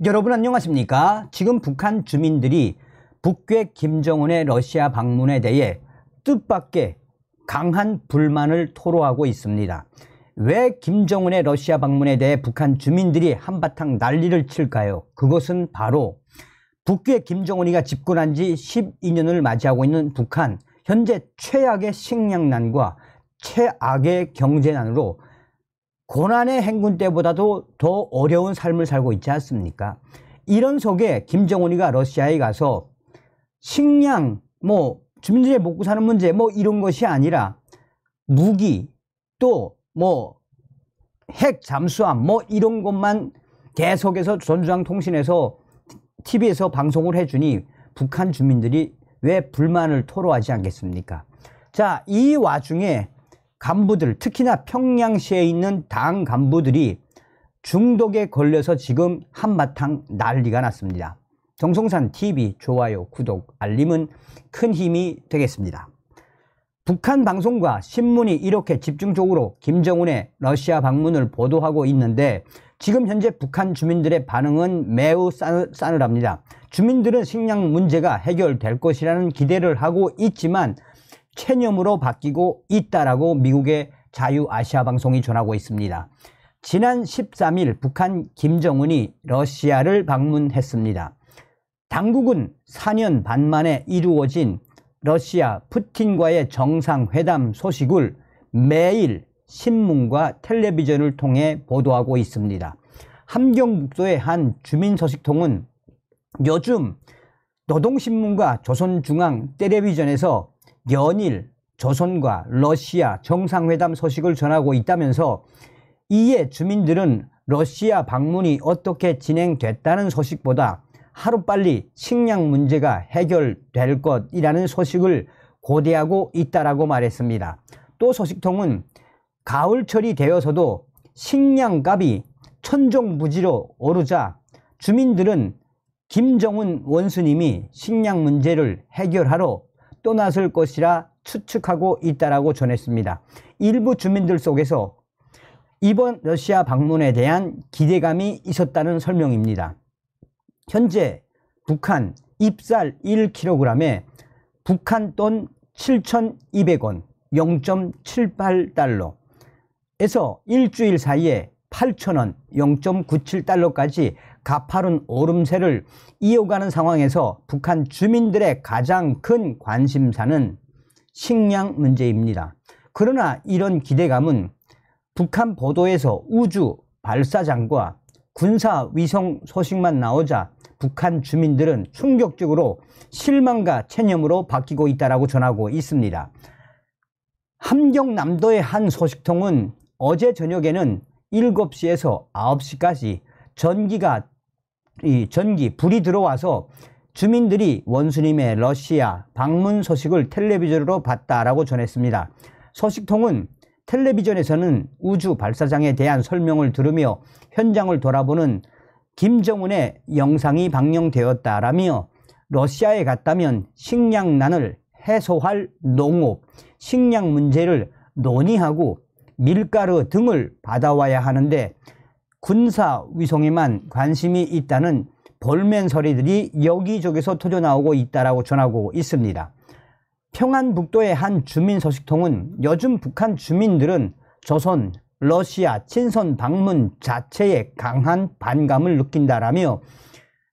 여러분 안녕하십니까? 지금 북한 주민들이 북괴 김정은의 러시아 방문에 대해 뜻밖의 강한 불만을 토로하고 있습니다. 왜 김정은의 러시아 방문에 대해 북한 주민들이 한바탕 난리를 칠까요? 그것은 바로 북괴 김정은이가 집권한 지 12년을 맞이하고 있는 북한, 현재 최악의 식량난과 최악의 경제난으로 고난의 행군 때보다도 더 어려운 삶을 살고 있지 않습니까? 이런 속에 김정은이가 러시아에 가서 식량, 주민들의 먹고 사는 문제 이런 것이 아니라 무기, 또 핵 잠수함 이런 것만 계속해서 조선중앙통신에서 TV에서 방송을 해주니 북한 주민들이 왜 불만을 토로하지 않겠습니까? 자, 이 와중에 간부들, 특히나 평양시에 있는 당 간부들이 중독에 걸려서 지금 한바탕 난리가 났습니다. 정성산 TV 좋아요, 구독, 알림은 큰 힘이 되겠습니다. 북한 방송과 신문이 이렇게 집중적으로 김정은의 러시아 방문을 보도하고 있는데 지금 현재 북한 주민들의 반응은 매우 싸늘합니다. 주민들은 식량 문제가 해결될 것이라는 기대를 하고 있지만 체념으로 바뀌고 있다라고 미국의 자유아시아 방송이 전하고 있습니다. 지난 13일 북한 김정은이 러시아를 방문했습니다. 당국은 4년 반 만에 이루어진 러시아 푸틴과의 정상회담 소식을 매일 신문과 텔레비전을 통해 보도하고 있습니다. 함경북도의 한 주민서식통은 요즘 노동신문과 조선중앙 텔레비전에서 연일 조선과 러시아 정상회담 소식을 전하고 있다면서 이에 주민들은 러시아 방문이 어떻게 진행됐다는 소식보다 하루빨리 식량 문제가 해결될 것이라는 소식을 고대하고 있다라고 말했습니다. 또 소식통은 가을철이 되어서도 식량값이 천정부지로 오르자 주민들은 김정은 원수님이 식량 문제를 해결하러 떠났을 것이라 추측하고 있다라고 전했습니다. 일부 주민들 속에서 이번 러시아 방문에 대한 기대감이 있었다는 설명입니다. 현재 북한 잎쌀 1kg에 북한 돈 7,200원, 0.78달러에서 일주일 사이에 8,000원, 0.97달러까지 가파른 오름세를 이어가는 상황에서 북한 주민들의 가장 큰 관심사는 식량 문제입니다. 그러나 이런 기대감은 북한 보도에서 우주 발사장과 군사위성 소식만 나오자 북한 주민들은 충격적으로 실망과 체념으로 바뀌고 있다고 전하고 있습니다. 함경남도의 한 소식통은 어제 저녁에는 7시에서 9시까지 불이 들어와서 주민들이 원수님의 러시아 방문 소식을 텔레비전으로 봤다라고 전했습니다. 소식통은 텔레비전에서는 우주 발사장에 대한 설명을 들으며 현장을 돌아보는 김정은의 영상이 방영되었다라며 러시아에 갔다면 식량난을 해소할 농업, 식량 문제를 논의하고 밀가루 등을 받아와야 하는데 군사위성에만 관심이 있다는 볼멘 소리들이 여기저기서 터져나오고 있다고 전하고 있습니다. 평안북도의 한 주민소식통은 요즘 북한 주민들은 조선, 러시아 친선 방문 자체에 강한 반감을 느낀다라며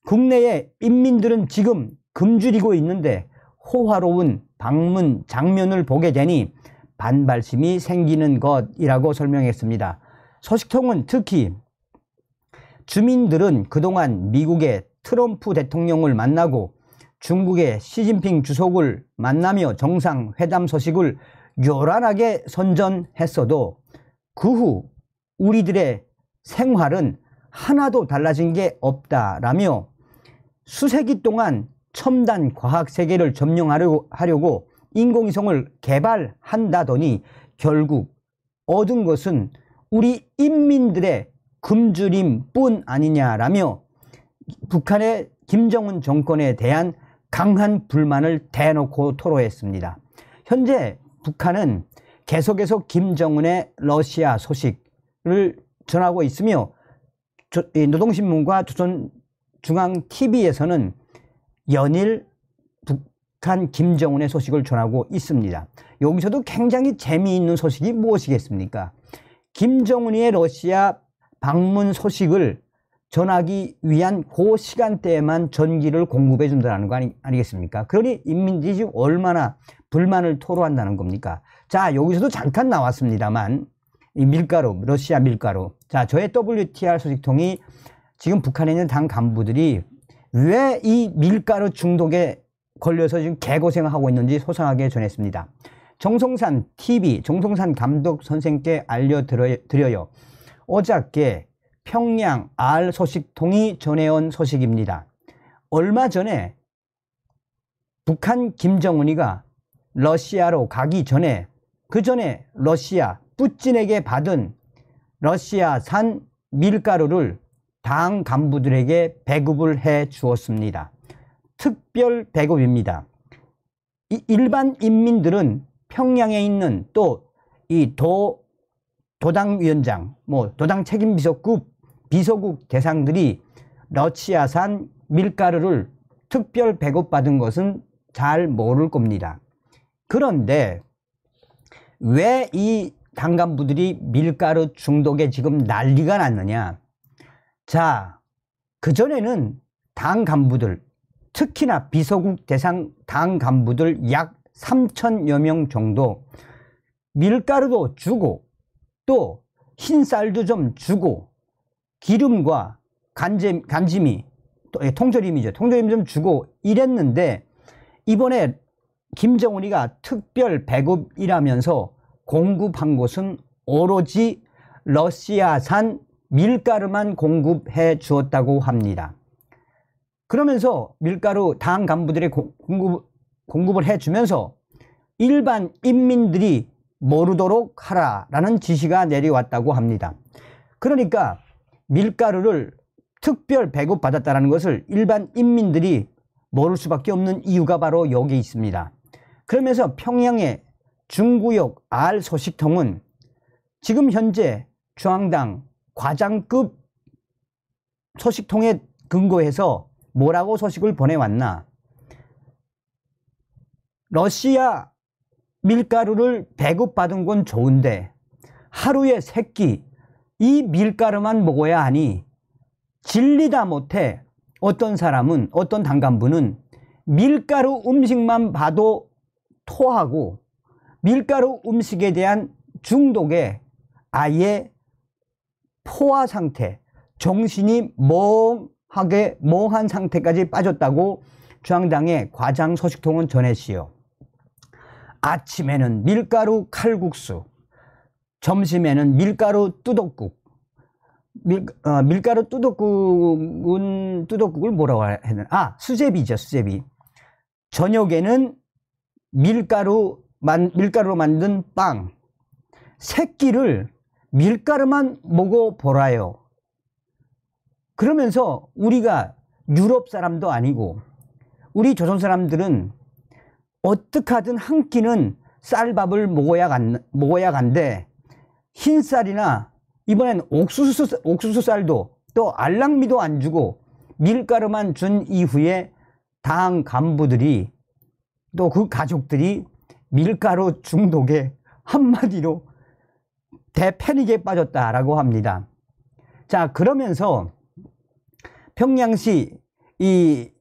국내의 인민들은 지금 굶주리고 있는데 호화로운 방문 장면을 보게 되니 반발심이 생기는 것이라고 설명했습니다. 소식통은 특히 주민들은 그동안 미국의 트럼프 대통령을 만나고 중국의 시진핑 주석을 만나며 정상회담 소식을 요란하게 선전했어도 그 후 우리들의 생활은 하나도 달라진 게 없다라며 수세기 동안 첨단 과학 세계를 점령하려고 인공위성을 개발한다더니 결국 얻은 것은 우리 인민들의 굶주림뿐 아니냐라며 북한의 김정은 정권에 대한 강한 불만을 대놓고 토로했습니다. 현재 북한은 계속해서 김정은의 러시아 소식을 전하고 있으며 노동신문과 조선 중앙 TV에서는 연일 북한 김정은의 소식을 전하고 있습니다. 여기서도 굉장히 재미있는 소식이 무엇이겠습니까? 김정은의 러시아 방문 소식을 전하기 위한 그 시간대에만 전기를 공급해 준다는 거 아니겠습니까? 그러니 인민들이 지금 얼마나 불만을 토로한다는 겁니까? 자, 여기서도 잠깐 나왔습니다만 이 밀가루, 러시아 밀가루. 자, 저의 WTR 소식통이 지금 북한에 있는 당 간부들이 왜 이 밀가루 중독에 걸려서 지금 개고생을 하고 있는지 소상하게 전했습니다. 정성산 TV, 정성산 감독 선생께 알려드려요. 어저께 평양 R 소식통이 전해온 소식입니다. 얼마 전에 북한 김정은이가 러시아로 가기 전에 그 전에 러시아 푸틴에게 받은 러시아산 밀가루를 당 간부들에게 배급을 해 주었습니다. 특별 배급입니다. 일반 인민들은 평양에 있는 또 이 도당위원장, 도당 책임비서국 대상들이 러시아산 밀가루를 특별 배급받은 것은 잘 모를 겁니다. 그런데 왜 이 당간부들이 밀가루 중독에 지금 난리가 났느냐? 자, 그전에는 당 간부들, 특히나 비서국 대상 당 간부들 약 3,000여 명 정도 밀가루도 주고 또 흰쌀도 좀 주고 기름과 간짐이, 통조림이죠. 통조림 좀 주고 이랬는데 이번에 김정은이가 특별 배급이라면서 공급한 것은 오로지 러시아산 밀가루만 공급해 주었다고 합니다. 그러면서 밀가루 당 간부들의 공급을 해주면서 일반 인민들이 모르도록 하라라는 지시가 내려왔다고 합니다. 그러니까 밀가루를 특별 배급받았다는 것을 일반 인민들이 모를 수밖에 없는 이유가 바로 여기 있습니다. 그러면서 평양의 중구역 R 소식통은 지금 현재 중앙당 과장급 소식통에 근거해서 뭐라고 소식을 보내왔나? 러시아 밀가루를 배급받은 건 좋은데 하루에 3끼 이 밀가루만 먹어야 하니 질리다 못해 어떤 사람은, 어떤 당간부는 밀가루 음식만 봐도 토하고 밀가루 음식에 대한 중독에 아예 포화 상태, 정신이 멍한 상태까지 빠졌다고 중앙당의 과장 소식통은 전했지요. 아침에는 밀가루 칼국수, 점심에는 밀가루 뚜덕국. 밀가루 뚜덕국을 뭐라고 해야 되나? 수제비죠, 수제비. 저녁에는 밀가루로 만든 빵. 3끼를 밀가루만 먹어보라요. 그러면서 우리가 유럽 사람도 아니고 우리 조선 사람들은 어떻게 하든 한 끼는 쌀밥을 먹어야 간대. 흰쌀이나 이번엔 옥수수 쌀도 또 알랑미도 안 주고 밀가루만 준 이후에 당 간부들이 또 그 가족들이 밀가루 중독에 한마디로 대패닉에 빠졌다라고 합니다. 자, 그러면서 평양시 이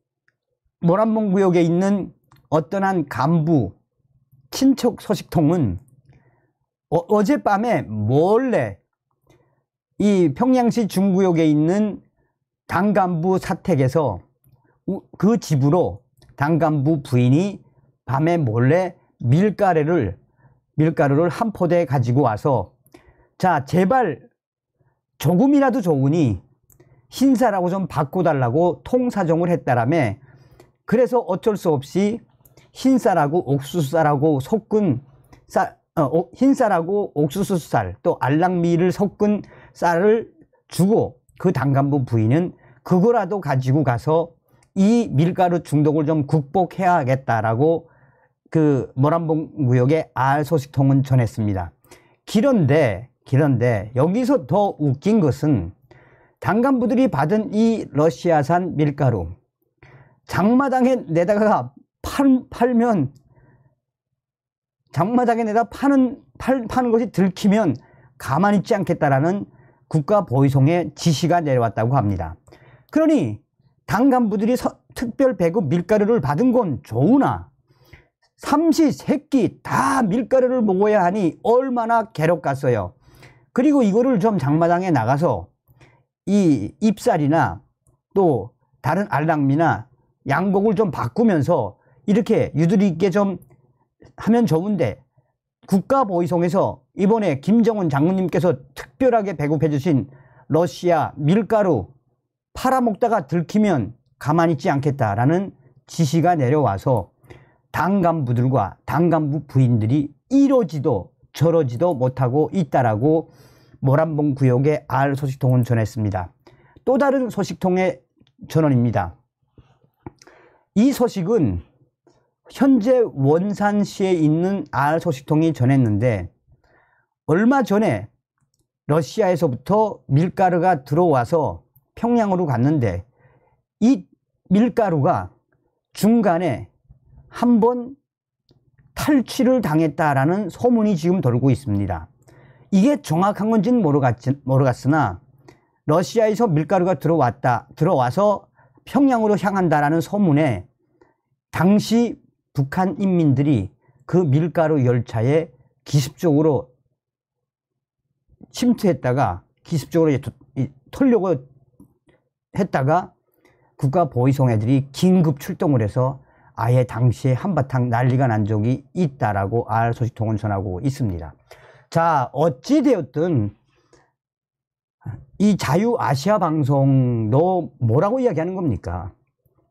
모란봉구역에 있는 어떤 한 간부 친척 소식통은 어젯밤에 몰래 이 평양시 중구역에 있는 당간부 사택에서 그 집으로 당간부 부인이 밤에 몰래 밀가루를 한 포대 가지고 와서 자, 제발 조금이라도 좋으니 흰쌀하고 좀 바꿔달라고 통사정을 했다라며 그래서 어쩔 수 없이 흰쌀하고 옥수수쌀하고 섞은 흰쌀하고 옥수수쌀 또 알랑미를 섞은 쌀을 주고 그 당간부 부인은 그거라도 가지고 가서 이 밀가루 중독을 좀 극복해야겠다라고 그 모란봉구역의 R 소식통은 전했습니다. 그런데 여기서 더 웃긴 것은 당간부들이 받은 이 러시아산 밀가루 장마당에 내다가 팔면 장마당에 내다 파는 것이 들키면 가만히 있지 않겠다라는 국가보위성의 지시가 내려왔다고 합니다. 그러니 당간부들이 특별 배급 밀가루를 받은 건 좋으나 삼시 세끼 다 밀가루를 먹어야 하니 얼마나 괴롭겠어요. 그리고 이거를 좀 장마당에 나가서 이 잎살이나 또 다른 알랑미나 양곡을 좀 바꾸면서 이렇게 유두리 있게 좀 하면 좋은데, 국가보위성에서 이번에 김정은 장군님께서 특별하게 배급해 주신 러시아 밀가루 팔아먹다가 들키면 가만히 있지 않겠다라는 지시가 내려와서 당간부들과 당간부 부인들이 이러지도 저러지도 못하고 있다라고 모란봉 구역의 알 소식통은 전했습니다. 또 다른 소식통의 전원입니다. 이 소식은 현재 원산시에 있는 알 소식통이 전했는데, 얼마 전에 러시아에서부터 밀가루가 들어와서 평양으로 갔는데 이 밀가루가 중간에 한번 탈취를 당했다라는 소문이 지금 돌고 있습니다. 이게 정확한 건지는 모르겠으나 러시아에서 밀가루가 들어와서 평양으로 향한다라는 소문에 당시 북한 인민들이 그 밀가루 열차에 기습적으로 침투했다가 기습적으로 털려고 했다가 국가보위성 애들이 긴급 출동을 해서 아예 당시에 한바탕 난리가 난 적이 있다라고 알 소식통은 전하고 있습니다. 자, 어찌되었든 이 자유아시아 방송도 뭐라고 이야기하는 겁니까?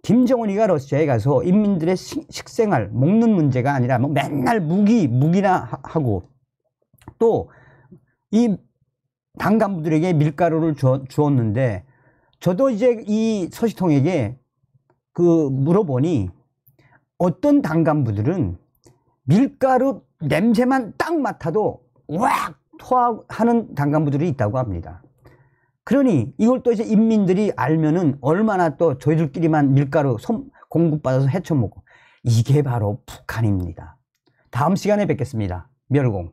김정은이가 러시아에 가서 인민들의 식생활, 먹는 문제가 아니라 뭐 맨날 무기나 하고 또 이 당간부들에게 밀가루를 주었는데, 저도 이제 이 소식통에게 물어보니 어떤 당간부들은 밀가루 냄새만 딱 맡아도 왁 토하는 당간부들이 있다고 합니다. 그러니 이걸 또 이제 인민들이 알면은 얼마나 또 저희들끼리만 밀가루 공급받아서 헤쳐먹고, 이게 바로 북한입니다. 다음 시간에 뵙겠습니다. 멸공.